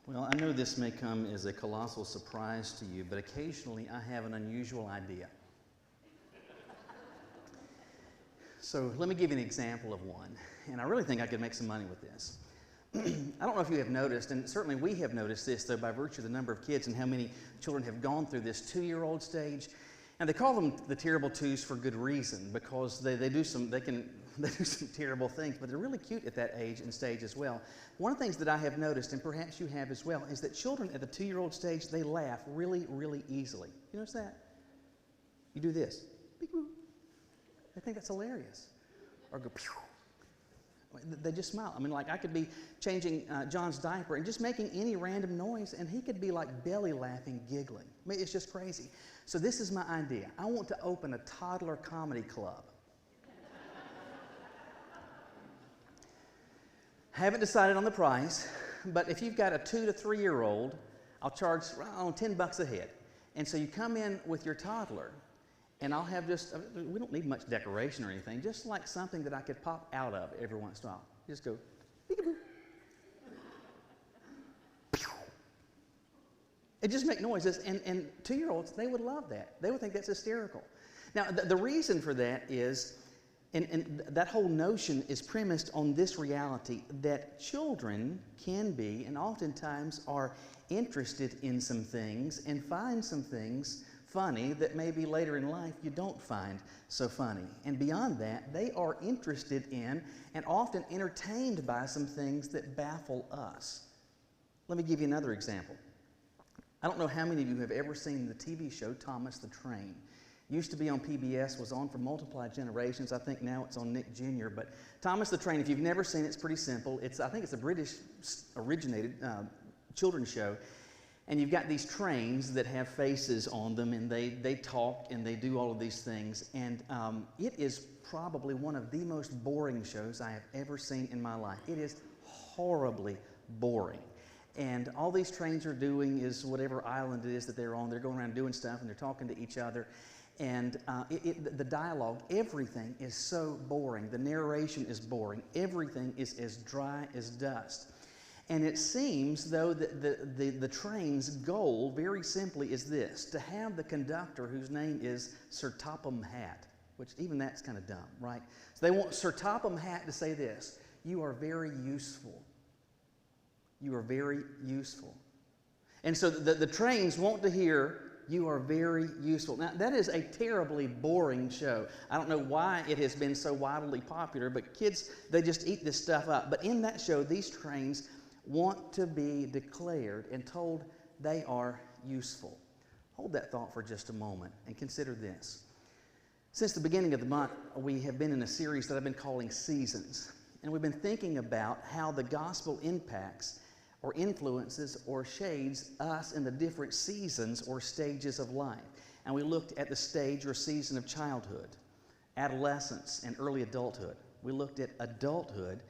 Well, I know this may come as a colossal surprise to you, but occasionally I have an unusual idea. So let me give you an example of one, and I really think I could make some money with this. I don't know if you have noticed, and certainly we have noticed this, though, by virtue of the number of kids and how many children have gone through this 2-year-old stage. And they call them the terrible twos for good reason, because they do some terrible things, but they're really cute at that age and stage as well. One of the things that I have noticed, and perhaps you have as well, is that children at the 2-year-old stage, they laugh really, really easily. You notice that? You do this. Beep-boo. They think that's hilarious. Or go, pew. They just smile. I mean, like I could be changing John's diaper and just making any random noise, and he could be like belly laughing, giggling. I mean, it's just crazy. So this is my idea. I want to open a toddler comedy club. Haven't decided on the price, but if you've got a 2 to 3-year-old, I'll charge $10 a head. And so you come in with your toddler, and I'll have we don't need much decoration or anything, just like something that I could pop out of every once in a while. Just go, peekaboo. It just make noises, and 2-year-olds, they would love that. They would think that's hysterical. Now, the reason for that is, and that whole notion is premised on this reality, that children can be, and oftentimes are interested in some things, and find some things funny that maybe later in life you don't find so funny. And beyond that, they are interested in and often entertained by some things that baffle us. Let me give you another example. I don't know how many of you have ever seen the TV show Thomas the Train. Used to be on PBS, was on for multiple generations. I think now it's on Nick Jr. But Thomas the Train, if you've never seen it, it's pretty simple. I think it's a British originated children's show. And you've got these trains that have faces on them, and they talk and they do all of these things. And it is probably one of the most boring shows I have ever seen in my life. It is horribly boring. And all these trains are doing is whatever island it is that they're on. They're going around doing stuff, and they're talking to each other. And the dialogue, everything is so boring. The narration is boring. Everything is as dry as dust. And it seems, though, that the train's goal, very simply, is this: to have the conductor, whose name is Sir Topham Hatt, which even that's kind of dumb, right? So they want Sir Topham Hatt to say this: "You are very useful. You are very useful." And so the trains want to hear, "You are very useful." Now, that is a terribly boring show. I don't know why it has been so wildly popular, but kids, they just eat this stuff up. But in that show, these trains want to be declared and told they are useful. Hold that thought for just a moment and consider this. Since the beginning of the month, we have been in a series that I've been calling Seasons. And we've been thinking about how the gospel impacts or influences or shades us in the different seasons or stages of life. And we looked at the stage or season of childhood, adolescence, and early adulthood. We looked at adulthood.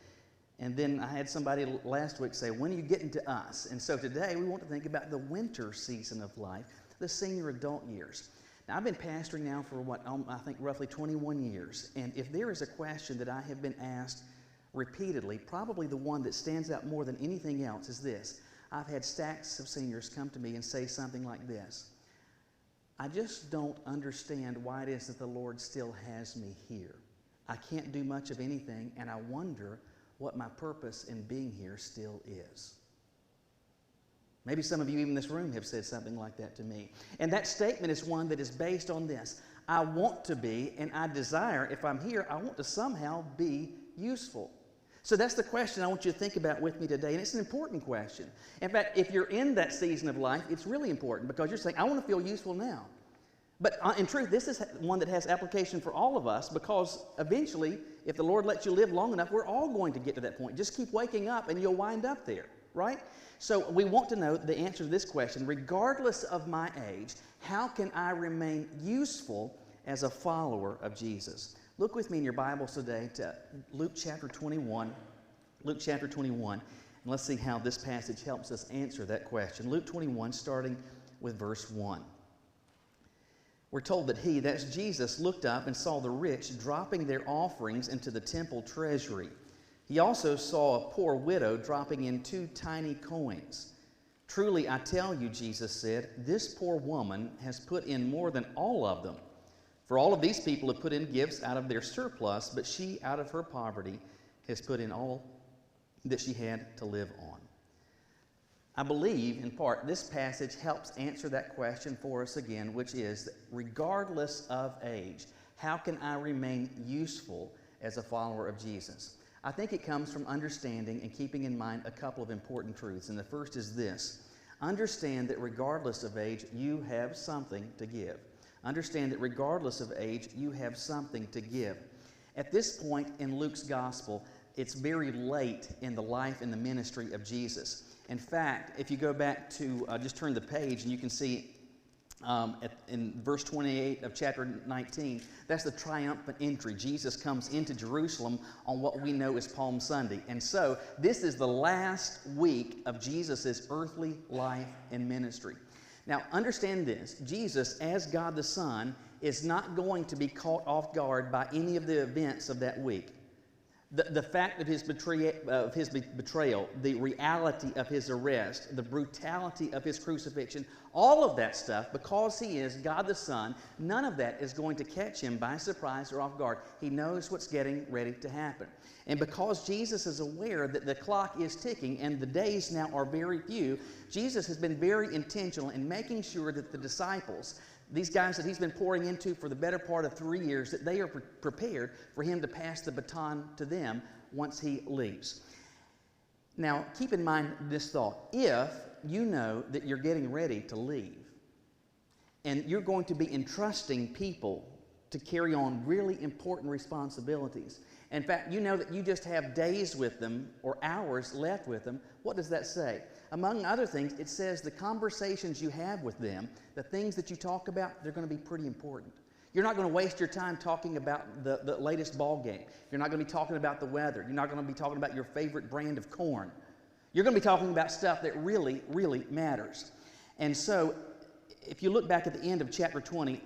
And then I had somebody last week say, "When are you getting to us?" And so today we want to think about the winter season of life, the senior adult years. Now, I've been pastoring now for I think roughly 21 years. And if there is a question that I have been asked repeatedly, probably the one that stands out more than anything else is this. I've had stacks of seniors come to me and say something like this: "I just don't understand why it is that the Lord still has me here. I can't do much of anything, and I wonder what my purpose in being here still is." Maybe some of you even in this room have said something like that to me. And that statement is one that is based on this: I want to be, and I desire, if I'm here, I want to somehow be useful. So that's the question I want you to think about with me today, and it's an important question. In fact, if you're in that season of life, it's really important, because you're saying, "I want to feel useful now." But in truth, this is one that has application for all of us, because eventually, if the Lord lets you live long enough, we're all going to get to that point. Just keep waking up and you'll wind up there, right? So we want to know the answer to this question: regardless of my age, how can I remain useful as a follower of Jesus? Look with me in your Bibles today to Luke chapter 21. Luke chapter 21, and let's see how this passage helps us answer that question. Luke 21, starting with verse 1. We're told that he, that's Jesus, looked up and saw the rich dropping their offerings into the temple treasury. He also saw a poor widow dropping in 2 tiny coins. Truly, I tell you, Jesus said, this poor woman has put in more than all of them. For all of these people have put in gifts out of their surplus, but she, out of her poverty, has put in all that she had to live on. I believe, in part, this passage helps answer that question for us again, which is, regardless of age, how can I remain useful as a follower of Jesus? I think it comes from understanding and keeping in mind a couple of important truths. And the first is this: understand that regardless of age, you have something to give. Understand that regardless of age, you have something to give. At this point in Luke's gospel, it's very late in the life and the ministry of Jesus. In fact, if you go back to, just turn the page and you can see in verse 28 of chapter 19, that's the triumphant entry. Jesus comes into Jerusalem on what we know as Palm Sunday. And so this is the last week of Jesus' earthly life and ministry. Now understand this: Jesus, as God the Son, is not going to be caught off guard by any of the events of that week. The fact of his betrayal, the reality of his arrest, the brutality of his crucifixion, all of that stuff, because he is God the Son, none of that is going to catch him by surprise or off guard. He knows what's getting ready to happen. And because Jesus is aware that the clock is ticking and the days now are very few, Jesus has been very intentional in making sure that the disciples, these guys that he's been pouring into for the better part of 3 years, that they are prepared for him to pass the baton to them once he leaves. Now, keep in mind this thought. If you know that you're getting ready to leave and you're going to be entrusting people to carry on really important responsibilities, in fact, you know that you just have days with them or hours left with them, what does that say? Among other things, it says the conversations you have with them, the things that you talk about, they're going to be pretty important. You're not going to waste your time talking about the latest ball game. You're not going to be talking about the weather. You're not going to be talking about your favorite brand of corn. You're going to be talking about stuff that really, really matters. And so, if you look back at the end of chapter 20,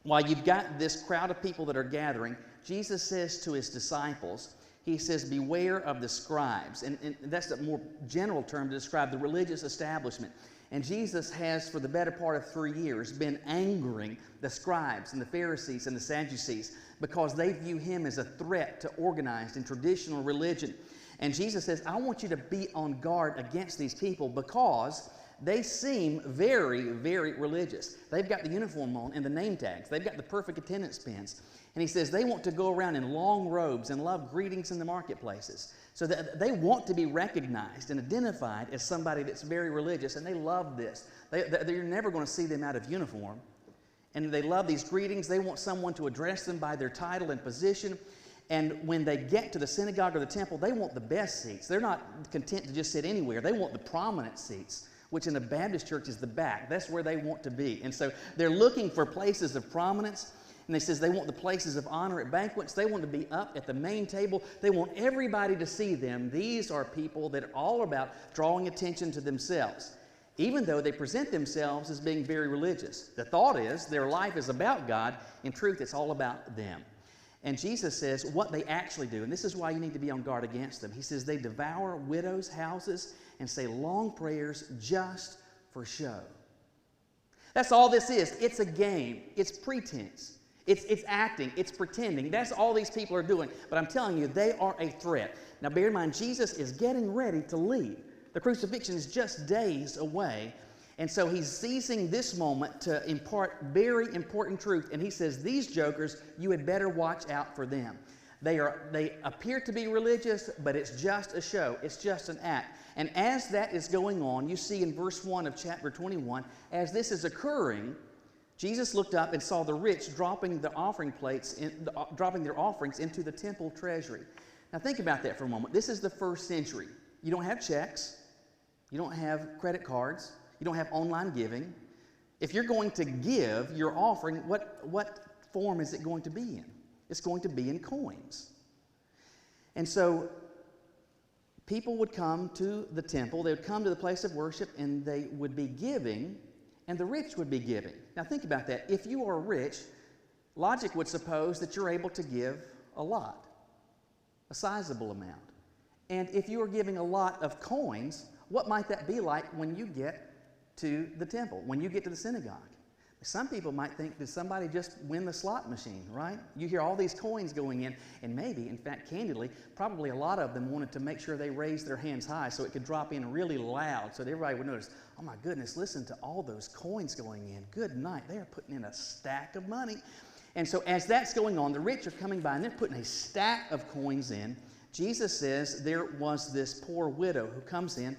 while you've got this crowd of people that are gathering, Jesus says to his disciples, he says, beware of the scribes. And that's a more general term to describe the religious establishment. And Jesus has, for the better part of 3 years, been angering the scribes and the Pharisees and the Sadducees because they view him as a threat to organized and traditional religion. And Jesus says, I want you to be on guard against these people because they seem very, very religious. They've got the uniform on and the name tags. They've got the perfect attendance pins. And he says they want to go around in long robes and love greetings in the marketplaces. So that they want to be recognized and identified as somebody that's very religious, and they love this. You're never going to see them out of uniform. And they love these greetings. They want someone to address them by their title and position. And when they get to the synagogue or the temple, they want the best seats. They're not content to just sit anywhere. They want the prominent seats, which in a Baptist church is the back. That's where they want to be. And so they're looking for places of prominence. And they says they want the places of honor at banquets. They want to be up at the main table. They want everybody to see them. These are people that are all about drawing attention to themselves, even though they present themselves as being very religious. The thought is their life is about God. In truth, it's all about them. And Jesus says what they actually do, and this is why you need to be on guard against them. He says they devour widows' houses and say long prayers just for show. That's all this is. It's a game. It's pretense. It's acting. It's pretending. That's all these people are doing. But I'm telling you, they are a threat. Now bear in mind, Jesus is getting ready to leave. The crucifixion is just days away. And so he's seizing this moment to impart very important truth. And he says, these jokers, you had better watch out for them. They appear to be religious, but it's just a show. It's just an act. And as that is going on, you see in verse 1 of chapter 21, as this is occurring, Jesus looked up and saw the rich dropping their offerings into the temple treasury. Now think about that for a moment. This is the first century. You don't have checks. You don't have credit cards. You don't have online giving. If you're going to give your offering, what form is it going to be in? It's going to be in coins. And so people would come to the temple, they would come to the place of worship, and they would be giving, and the rich would be giving. Now think about that. If you are rich, logic would suppose that you're able to give a lot, a sizable amount. And if you are giving a lot of coins, What might that be like when you get to the temple, when you get to the synagogue? Some people might think, did somebody just win the slot machine, right? You hear all these coins going in, and maybe, in fact, candidly, probably a lot of them wanted to make sure they raised their hands high so it could drop in really loud so that everybody would notice, oh my goodness, listen to all those coins going in. Good night. They are putting in a stack of money. And so as that's going on, the rich are coming by and they're putting a stack of coins in. Jesus says there was this poor widow who comes in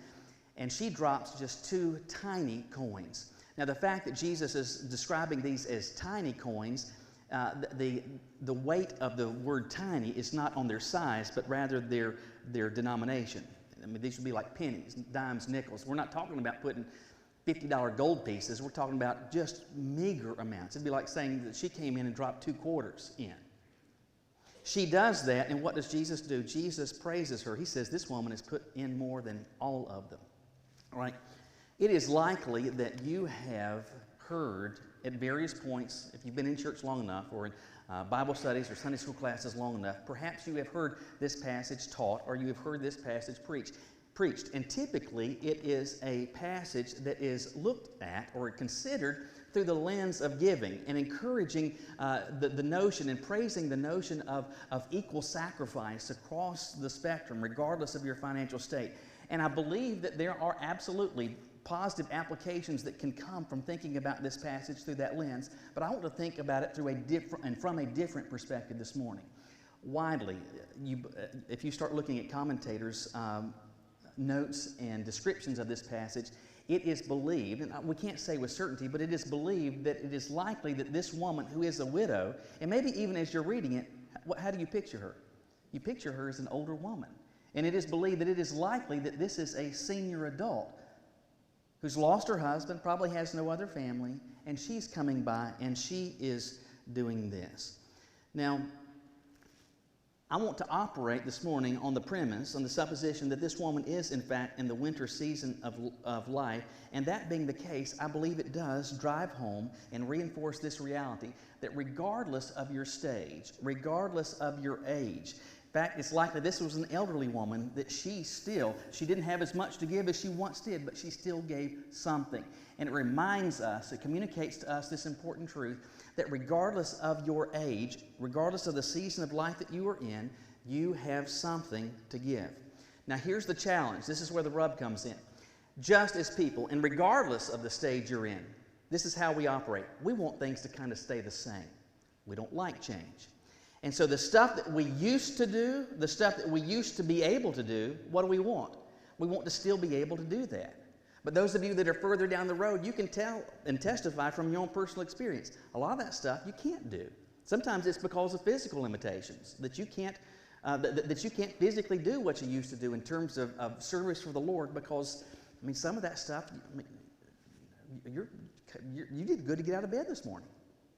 and she drops just 2 tiny coins. Now, the fact that Jesus is describing these as tiny coins, the weight of the word tiny is not on their size, but rather their denomination. I mean, these would be like pennies, dimes, nickels. We're not talking about putting $50 gold pieces. We're talking about just meager amounts. It'd be like saying that she came in and dropped 2 quarters in. She does that, and what does Jesus do? Jesus praises her. He says, this woman has put in more than all of them. All right? It is likely that you have heard at various points, if you've been in church long enough, or in Bible studies or Sunday school classes long enough, perhaps you have heard this passage taught, or you have heard this passage preached. And typically, it is a passage that is looked at or considered through the lens of giving and encouraging the notion and praising the notion of equal sacrifice across the spectrum, regardless of your financial state. And I believe that there are absolutely positive applications that can come from thinking about this passage through that lens, but I want to think about it through from a different perspective this morning. Widely, if you start looking at commentators' notes and descriptions of this passage, it is believed, and we can't say with certainty, but it is believed that it is likely that this woman who is a widow, and maybe even as you're reading it, how do you picture her? You picture her as an older woman. And it is believed that it is likely that this is a senior adult who's lost her husband, probably has no other family, and she's coming by and she is doing this. Now, I want to operate this morning on the premise, on the supposition that this woman is, in fact, in the winter season of life, and that being the case, I believe it does drive home and reinforce this reality that regardless of your stage, regardless of your age, in fact, it's likely this was an elderly woman that she didn't have as much to give as she once did, but she still gave something. And it reminds us, it communicates to us this important truth that regardless of your age, regardless of the season of life that you are in, you have something to give. Now here's the challenge. This is where the rub comes in. Just as people, and regardless of the stage you're in, this is how we operate. We want things to kind of stay the same. We don't like change. And so the stuff that we used to do, the stuff that we used to be able to do, what do we want? We want to still be able to do that. But those of you that are further down the road, you can tell and testify from your own personal experience. A lot of that stuff you can't do. Sometimes it's because of physical limitations, that you can't physically do what you used to do in terms of service for the Lord, because, I mean, some of that stuff, you did good to get out of bed this morning,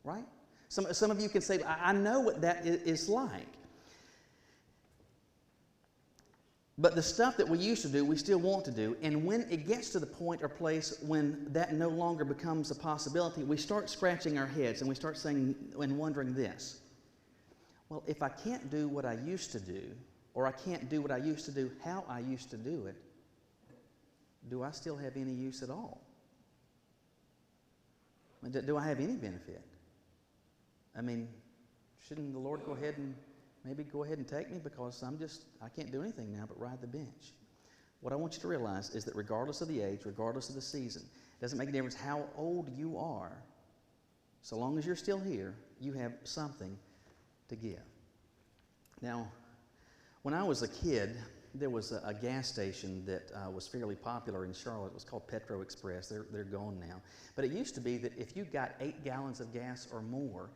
right? Some of you can say, I know what that is like. But the stuff that we used to do, we still want to do. And when it gets to the point or place when that no longer becomes a possibility, we start scratching our heads and we start saying and wondering this. Well, if I can't do what I used to do, or I can't do what I used to do how I used to do it, do I still have any use at all? Do I have any benefit? I mean, shouldn't the Lord go ahead and take me, because I can't do anything now but ride the bench. What I want you to realize is that regardless of the age, regardless of the season, it doesn't make a difference how old you are, so long as you're still here, you have something to give. Now, when I was a kid, there was a gas station that was fairly popular in Charlotte. It was called Petro Express. They're gone now. But it used to be that if you got 8 gallons of gas or more,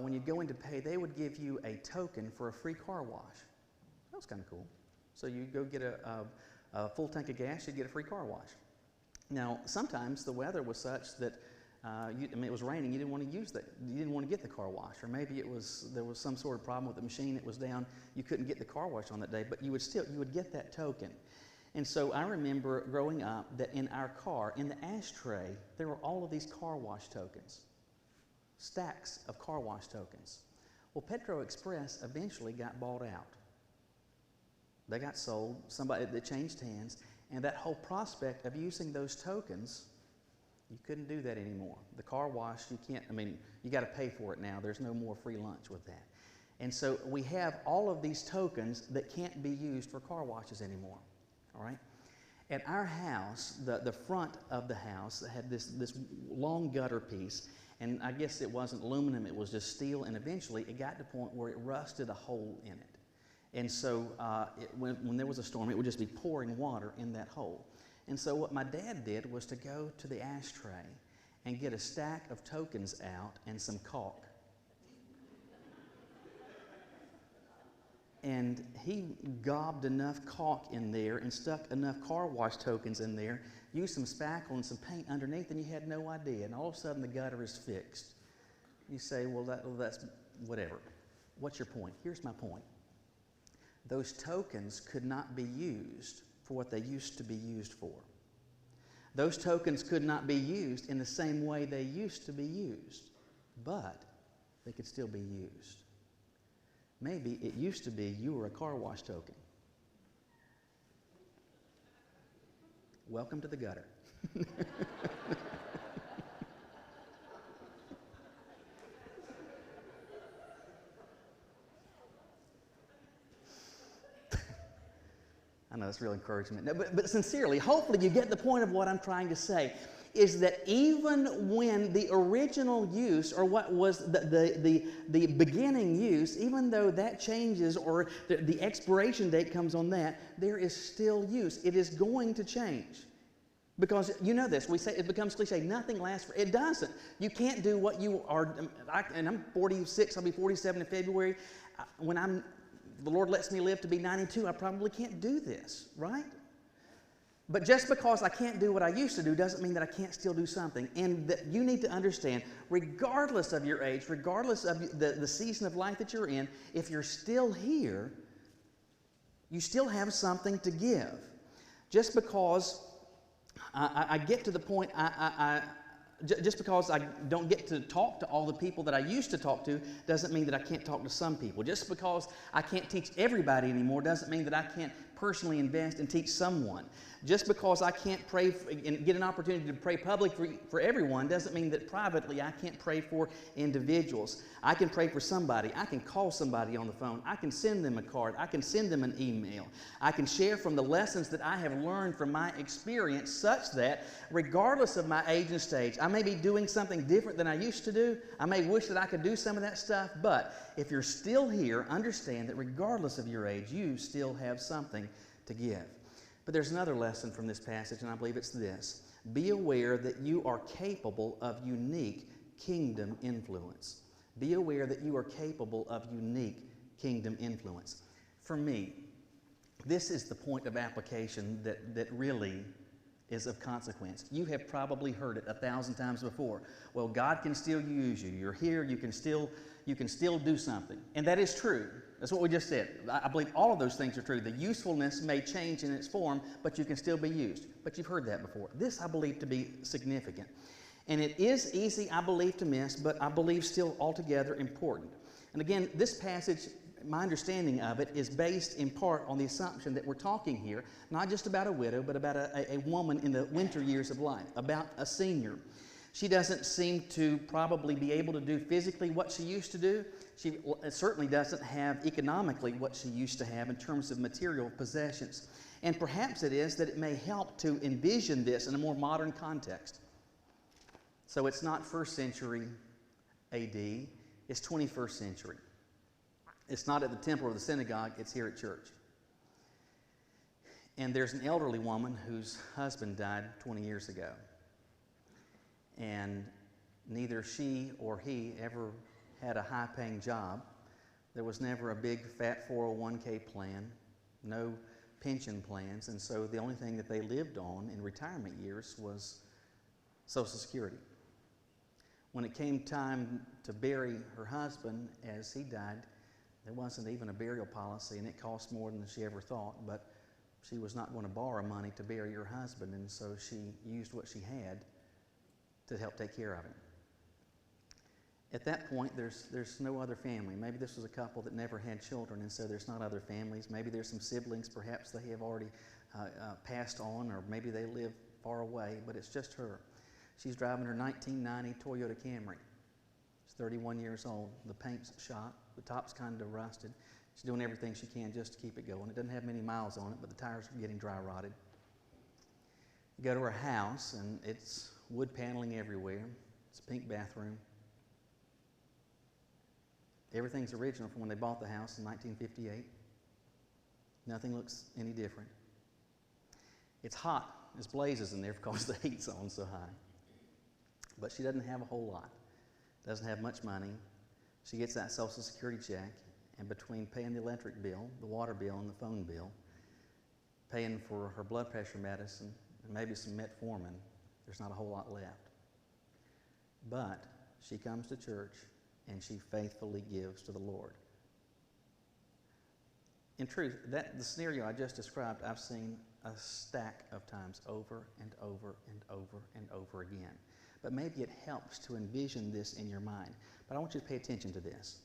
when you go in to pay, they would give you a token for a free car wash. That was kind of cool. So you go get a full tank of gas, you'd get a free car wash. Now, sometimes the weather was such that it was raining. You didn't want to use that. You didn't want to get the car wash, or maybe there was some sort of problem with the machine. It was down. You couldn't get the car wash on that day, but you would get that token. And so I remember growing up that in our car, in the ashtray, there were all of these car wash tokens. Stacks of car wash tokens. Well, Petro Express eventually got bought out. They got sold, somebody that changed hands, and that whole prospect of using those tokens, you couldn't do that anymore. The car wash, you can't, you got to pay for it now. There's no more free lunch with that. And so we have all of these tokens that can't be used for car washes anymore, all right? At our house, the front of the house had this long gutter piece, and I guess it wasn't aluminum, it was just steel, and eventually it got to the point where it rusted a hole in it. And so when there was a storm, it would just be pouring water in that hole. And so what my dad did was to go to the ashtray and get a stack of tokens out and some caulk. And he gobbed enough caulk in there and stuck enough car wash tokens in there, used some spackle and some paint underneath, and you had no idea. And all of a sudden the gutter is fixed. You say, well, that's whatever. What's your point? Here's my point. Those tokens could not be used for what they used to be used for. Those tokens could not be used in the same way they used to be used, but they could still be used. Maybe it used to be you were a car wash token. Welcome to the gutter. I know it's real encouragement. No, but sincerely, hopefully you get the point of what I'm trying to say, is that even when the original use, or what was the beginning use, even though that changes or the expiration date comes on that, there is still use. It is going to change. Because you know this, we say it becomes cliche, nothing lasts forever. It doesn't. You can't do what you are, and I'm 46, I'll be 47 in February. When the Lord lets me live to be 92, I probably can't do this, right? But just because I can't do what I used to do doesn't mean that I can't still do something. And that you need to understand, regardless of your age, regardless of the season of life that you're in, if you're still here, you still have something to give. Just because I get to the point, just because I don't get to talk to all the people that I used to talk to doesn't mean that I can't talk to some people. Just because I can't teach everybody anymore doesn't mean that I can't personally invest and teach someone. Just because I can't pray and get an opportunity to pray publicly for everyone doesn't mean that privately I can't pray for individuals. I can pray for somebody. I can call somebody on the phone. I can send them a card. I can send them an email. I can share from the lessons that I have learned from my experience, such that regardless of my age and stage, I may be doing something different than I used to do. I may wish that I could do some of that stuff, but if you're still here, understand that regardless of your age, you still have something to give. But there's another lesson from this passage, and I believe it's this. Be aware that you are capable of unique kingdom influence. Be aware that you are capable of unique kingdom influence. For me, this is the point of application that really is of consequence. You have probably heard it 1,000 times before. Well, God can still use you. You're here, you can still do something. And that is true. That's what we just said. I believe all of those things are true. The usefulness may change in its form, but you can still be used. But you've heard that before. This I believe to be significant. And it is easy, I believe, to miss, but I believe still altogether important. And again, this passage, my understanding of it, is based in part on the assumption that we're talking here, not just about a widow, but about a woman in the winter years of life, about a senior. She doesn't seem to probably be able to do physically what she used to do. She certainly doesn't have economically what she used to have in terms of material possessions. And perhaps it is that it may help to envision this in a more modern context. So it's not 1st century AD, it's 21st century. It's not at the temple or the synagogue, it's here at church. And there's an elderly woman whose husband died 20 years ago. And neither she or he ever had a high-paying job. There was never a big fat 401k plan, no pension plans, and so the only thing that they lived on in retirement years was Social Security. When it came time to bury her husband as he died, there wasn't even a burial policy, and it cost more than she ever thought, but she was not going to borrow money to bury her husband, and so she used what she had to help take care of him. At that point, there's no other family. Maybe this was a couple that never had children, and so there's not other families. Maybe there's some siblings. Perhaps they have already passed on, or maybe they live far away, but it's just her. She's driving her 1990 Toyota Camry. She's 31 years old. The paint's shot. The top's kind of rusted. She's doing everything she can just to keep it going. It doesn't have many miles on it, but the tires are getting dry rotted. You go to her house, and it's wood paneling everywhere. It's a pink bathroom. Everything's original from when they bought the house in 1958. Nothing looks any different. It's hot as blazes in there because the heat's on so high. But she doesn't have a whole lot. Doesn't have much money. She gets that Social Security check, and between paying the electric bill, the water bill, and the phone bill, paying for her blood pressure medicine, and maybe some metformin, there's not a whole lot left. But she comes to church, and she faithfully gives to the Lord. In truth, the scenario I just described, I've seen a stack of times over and over and over and over again. But maybe it helps to envision this in your mind. But I want you to pay attention to this.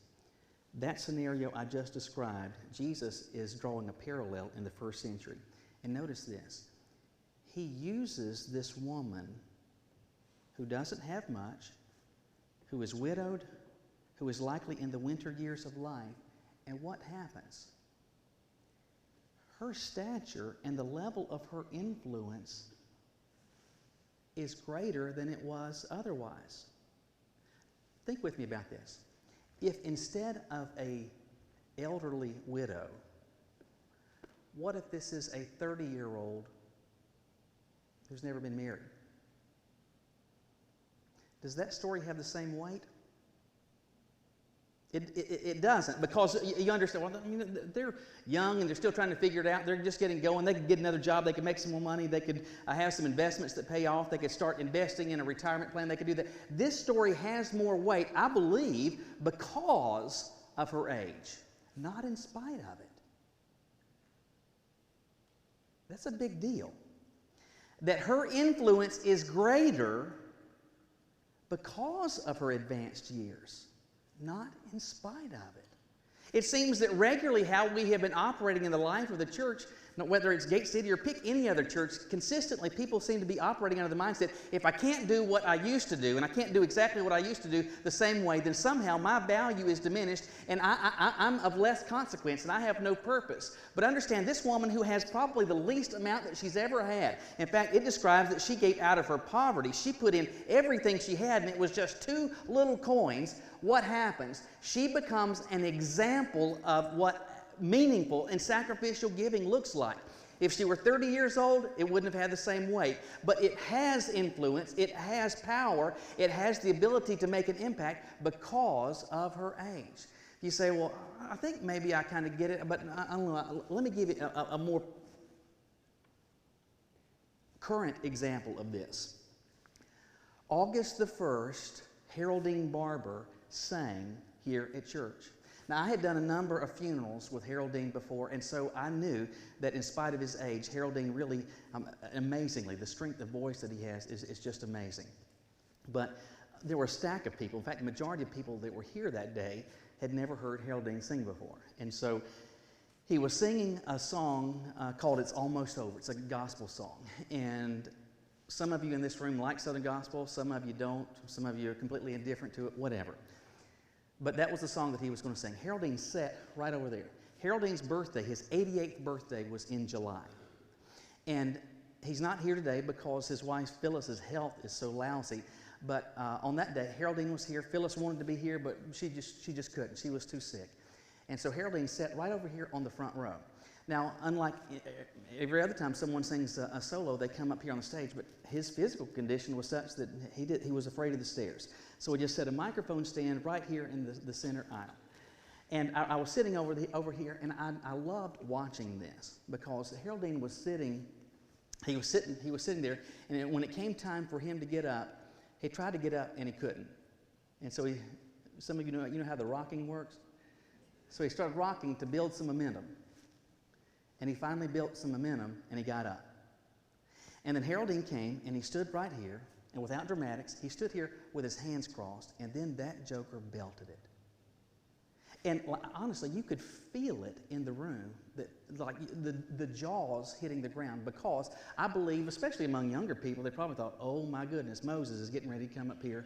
That scenario I just described, Jesus is drawing a parallel in the first century. And notice this. He uses this woman who doesn't have much, who is widowed, who is likely in the winter years of life. And what happens? Her stature and the level of her influence is greater than it was otherwise. Think with me about this. If instead of an elderly widow, what if this is a 30-year-old who's never been married? Does that story have the same weight? It doesn't, because you understand, well, I mean, they're young and they're still trying to figure it out. They're just getting going. They could get another job. They could make some more money. They could have some investments that pay off. They could start investing in a retirement plan. They could do that. This story has more weight, I believe, because of her age, not in spite of it. That's a big deal. That her influence is greater because of her advanced years, not in spite of it. It seems that regularly how we have been operating in the life of the church, whether it's Gate City or pick any other church, consistently people seem to be operating under the mindset, if I can't do what I used to do, and I can't do exactly what I used to do the same way, then somehow my value is diminished, and I'm of less consequence, and I have no purpose. But understand, this woman who has probably the least amount that she's ever had, in fact, it describes that she gave out of her poverty. She put in everything she had, and it was just 2 little coins. What happens? She becomes an example of what meaningful and sacrificial giving looks like. If she were 30 years old, it wouldn't have had the same weight. But it has influence, it has power, it has the ability to make an impact because of her age. You say, well, I think maybe I kind of get it, but I don't know. Let me give you a more current example of this. August the 1st, Haroldine Barber sang here at church. Now, I had done a number of funerals with Haroldine before, and so I knew that in spite of his age, Haroldine really, amazingly, the strength of voice that he has is just amazing. But there were a stack of people. In fact, the majority of people that were here that day had never heard Haroldine sing before. And so he was singing a song called It's Almost Over. It's a gospel song. And some of you in this room like Southern gospel, some of you don't, some of you are completely indifferent to it, whatever. But that was the song that he was going to sing. Haroldine sat right over there. Haroldines' birthday, his 88th birthday, was in July. And he's not here today because his wife Phyllis's health is so lousy. But on that day, Haroldine was here. Phyllis wanted to be here, but she just couldn't. She was too sick. And so Haroldine sat right over here on the front row. Now, unlike every other time someone sings a solo, they come up here on the stage, but his physical condition was such that he was afraid of the stairs. So we just set a microphone stand right here in the center aisle. And I was sitting over here, and I loved watching this because Haroldine was sitting, he was sitting there, and when it came time for him to get up, he tried to get up and he couldn't. And so some of you know how the rocking works? So he started rocking to build some momentum. And he finally built some momentum, and he got up. And then Haroldine came, and he stood right here, And without dramatics, he stood here with his hands crossed, and then that joker belted it. And honestly, you could feel it in the room, that like the jaws hitting the ground, because I believe, especially among younger people, they probably thought, oh my goodness, Moses is getting ready to come up here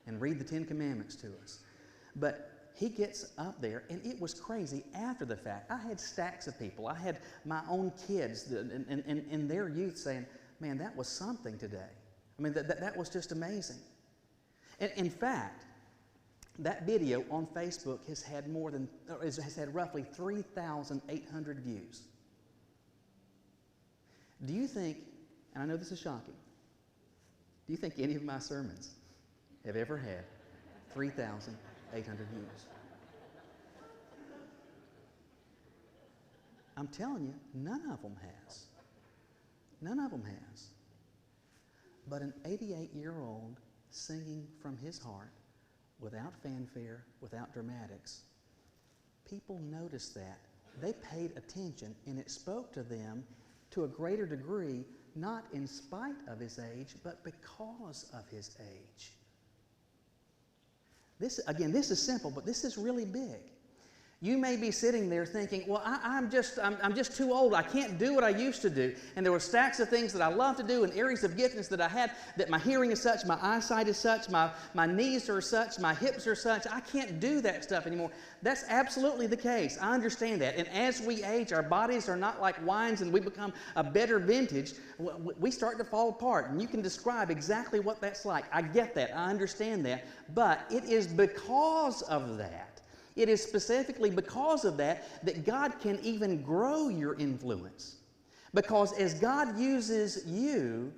and read the 10 Commandments to us. But he gets up there, and it was crazy after the fact. I had stacks of people. I had my own kids in their youth saying, man, that was something today. I mean, that was just amazing. And in fact, that video on Facebook has had roughly 3,800 views. Do you think, and I know this is shocking, do you think any of my sermons have ever had 3,800 views? I'm telling you, none of them has. None of them has. But an 88-year-old singing from his heart, without fanfare, without dramatics, people noticed that. They paid attention, and it spoke to them to a greater degree, not in spite of his age, but because of his age. This is simple, but this is really big. You may be sitting there thinking, well, I'm just too old. I can't do what I used to do. And there were stacks of things that I love to do and areas of giftedness that I had, that my hearing is such, my eyesight is such, my knees are such, my hips are such. I can't do that stuff anymore. That's absolutely the case. I understand that. And as we age, our bodies are not like wines and we become a better vintage. We start to fall apart. And you can describe exactly what that's like. I get that. I understand that. But it is because of that, it is specifically because of that God can even grow your influence. Because as God uses you,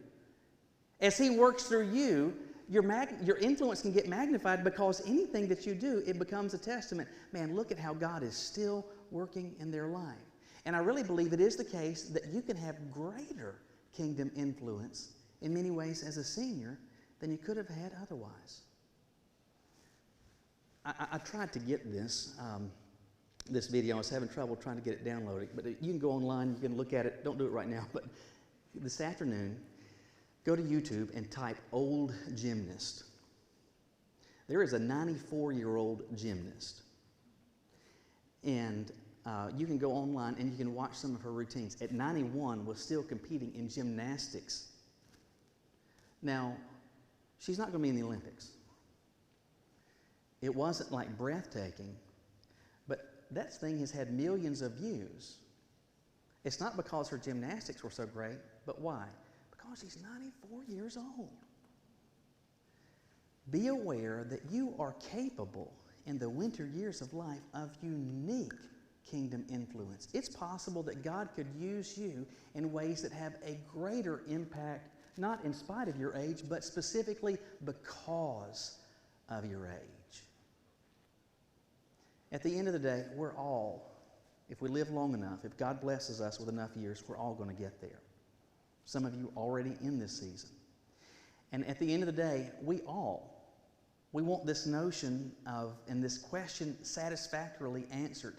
as He works through you, your influence can get magnified, because anything that you do, it becomes a testament. Man, look at how God is still working in their life. And I really believe it is the case that you can have greater kingdom influence in many ways as a senior than you could have had otherwise. I tried to get this video. I was having trouble trying to get it downloaded. But you can go online, you can look at it. Don't do it right now. But this afternoon, go to YouTube and type old gymnast. There is a 94-year-old gymnast. And you can go online and you can watch some of her routines. At 91, was still competing in gymnastics. Now, she's not going to be in the Olympics. It wasn't like breathtaking, but that thing has had millions of views. It's not because her gymnastics were so great, but why? Because she's 94 years old. Be aware that you are capable in the winter years of life of unique kingdom influence. It's possible that God could use you in ways that have a greater impact, not in spite of your age, but specifically because of your age. At the end of the day, we're all, if we live long enough, if God blesses us with enough years, we're all going to get there. Some of you already in this season. And at the end of the day, we want this notion of, and this question satisfactorily answered.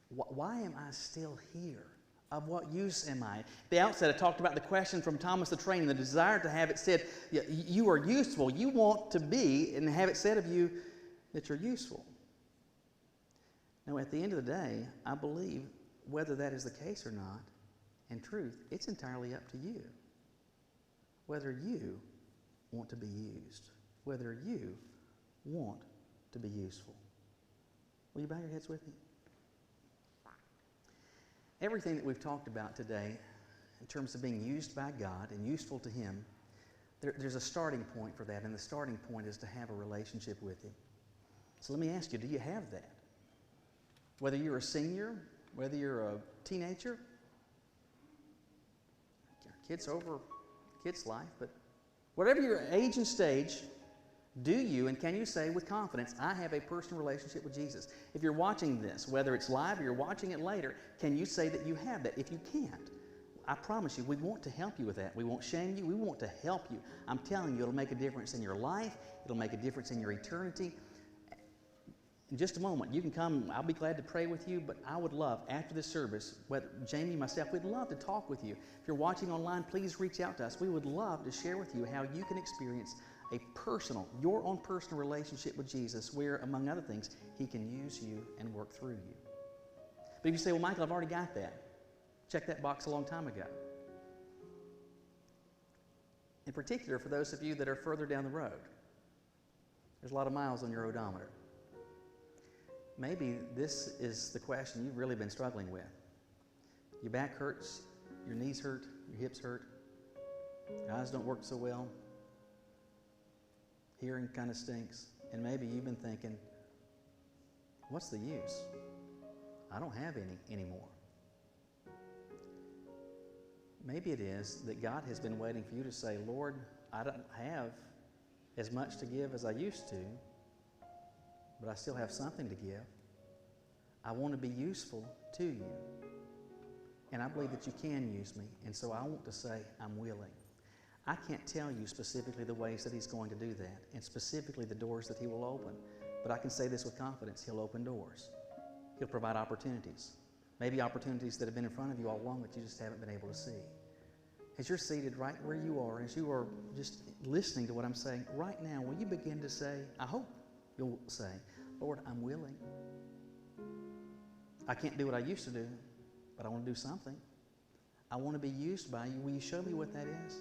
Why am I still here? Of what use am I? At the outset, I talked about the question from Thomas the Train, and the desire to have it said, you are useful. You want to be, and have it said of you that you're useful. Now, at the end of the day, I believe whether that is the case or not, in truth, it's entirely up to you. Whether you want to be used, whether you want to be useful. Will you bow your heads with me? Everything that we've talked about today, in terms of being used by God and useful to Him, there's a starting point for that, and the starting point is to have a relationship with Him. So let me ask you, do you have that? Whether you're a senior, whether you're a teenager, kids over kids' life, but whatever your age and stage, do you and can you say with confidence, I have a personal relationship with Jesus? If you're watching this, whether it's live or you're watching it later, can you say that you have that? If you can't, I promise you, we want to help you with that. We won't shame you. We want to help you. I'm telling you, it'll make a difference in your life. It'll make a difference in your eternity. in just a moment, you can come. I'll be glad to pray with you, but I would love, after this service, whether Jamie, myself, we'd love to talk with you. If you're watching online, please reach out to us. We would love to share with you how you can experience your own personal relationship with Jesus, where, among other things, He can use you and work through you. But if you say, well, Michael, I've already got that. Check that box a long time ago. In particular, for those of you that are further down the road, there's a lot of miles on your odometer. Maybe this is the question you've really been struggling with. Your back hurts, your knees hurt, your hips hurt, your eyes don't work so well, hearing kind of stinks, and maybe you've been thinking, what's the use? I don't have any anymore. Maybe it is that God has been waiting for you to say, Lord, I don't have as much to give as I used to, but I still have something to give. I want to be useful to you. And I believe that you can use me. And so I want to say, I'm willing. I can't tell you specifically the ways that He's going to do that, and specifically the doors that He will open. But I can say this with confidence. He'll open doors. He'll provide opportunities. Maybe opportunities that have been in front of you all along that you just haven't been able to see. As you're seated right where you are, as you are just listening to what I'm saying, right now, will you begin to say, I hope you'll say, Lord, I'm willing. I can't do what I used to do, but I want to do something. I want to be used by you. Will you show me what that is?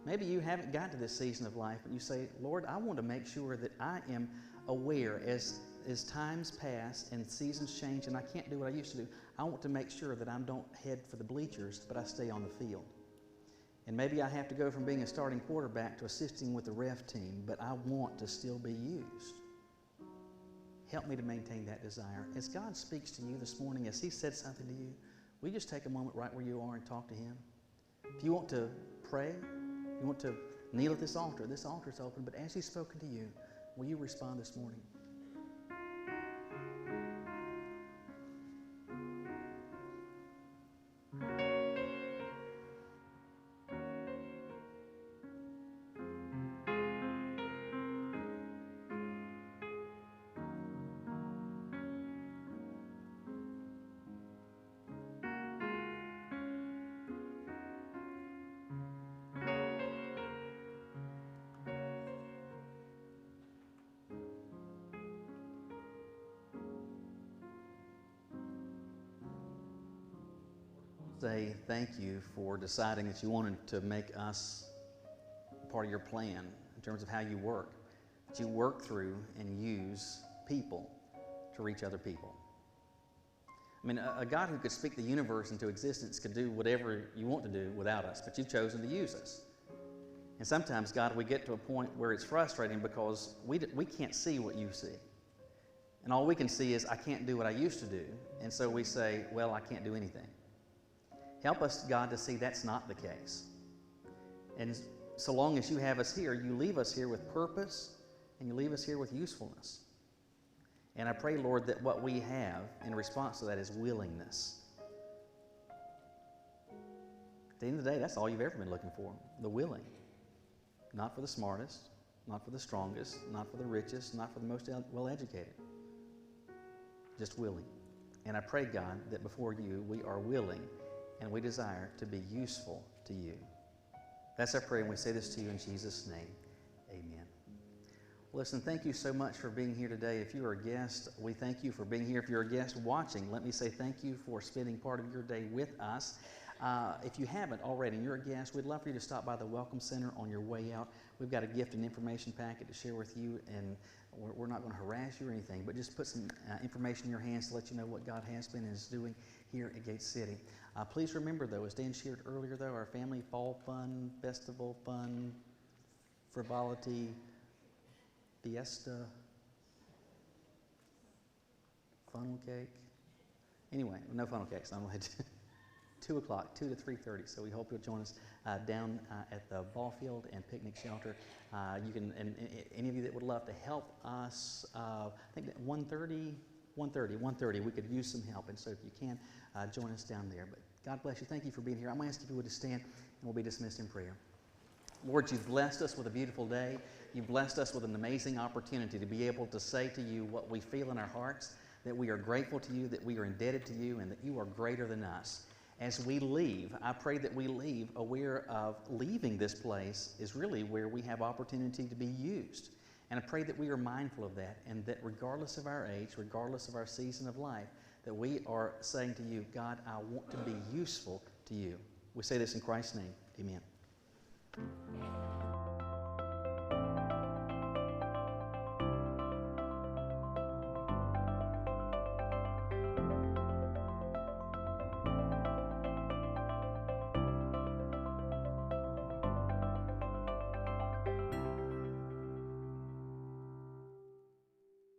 Maybe you haven't got to this season of life, but you say, Lord, I want to make sure that I am aware as times pass and seasons change and I can't do what I used to do. I want to make sure that I don't head for the bleachers, but I stay on the field. And maybe I have to go from being a starting quarterback to assisting with the ref team, but I want to still be used. Help me to maintain that desire. As God speaks to you this morning, as He said something to you, will you just take a moment right where you are and talk to Him? If you want to pray, if you want to kneel at this altar is open, but as He's spoken to you, will you respond this morning? Say thank you for deciding that you wanted to make us part of your plan in terms of how you work. That you work through and use people to reach other people. I mean, a God who could speak the universe into existence could do whatever you want to do without us, but you've chosen to use us. And sometimes, God, we get to a point where it's frustrating because we can't see what you see. And all we can see is, I can't do what I used to do. And so we say, well, I can't do anything. Help us, God, to see that's not the case. And so long as you have us here, you leave us here with purpose and you leave us here with usefulness. And I pray, Lord, that what we have in response to that is willingness. At the end of the day, that's all you've ever been looking for, the willing. Not for the smartest, not for the strongest, not for the richest, not for the most well-educated. Just willing. And I pray, God, that before you, we are willing and we desire to be useful to you. That's our prayer, and we say this to you in Jesus' name. Amen. Listen, thank you so much for being here today. If you are a guest, we thank you for being here. If you're a guest watching, let me say thank you for spending part of your day with us. If you haven't already and you're a guest, we'd love for you to stop by the Welcome Center on your way out. We've got a gift and information packet to share with you, and we're not going to harass you or anything, but just put some information in your hands to let you know what God has been and is doing here at Gate City. Please remember, though, as Dan shared earlier, though, our family fall fun, festival fun, frivolity, fiesta, funnel cake. Anyway, no funnel cakes. I'm going to 2 o'clock, 2 to 3:30. So we hope you'll join us down at the ball field and picnic shelter. You can, and any of you that would love to help us, I think at 1:30, we could use some help. And so if you can, join us down there. But God bless you. Thank you for being here. I'm going to ask if you would to stand, and we'll be dismissed in prayer. Lord, you've blessed us with a beautiful day. You've blessed us with an amazing opportunity to be able to say to you what we feel in our hearts, that we are grateful to you, that we are indebted to you, and that you are greater than us. As we leave, I pray that we leave aware of leaving this place is really where we have opportunity to be used. And I pray that we are mindful of that, and that regardless of our age, regardless of our season of life, that we are saying to you, God, I want to be useful to you. We say this in Christ's name. Amen.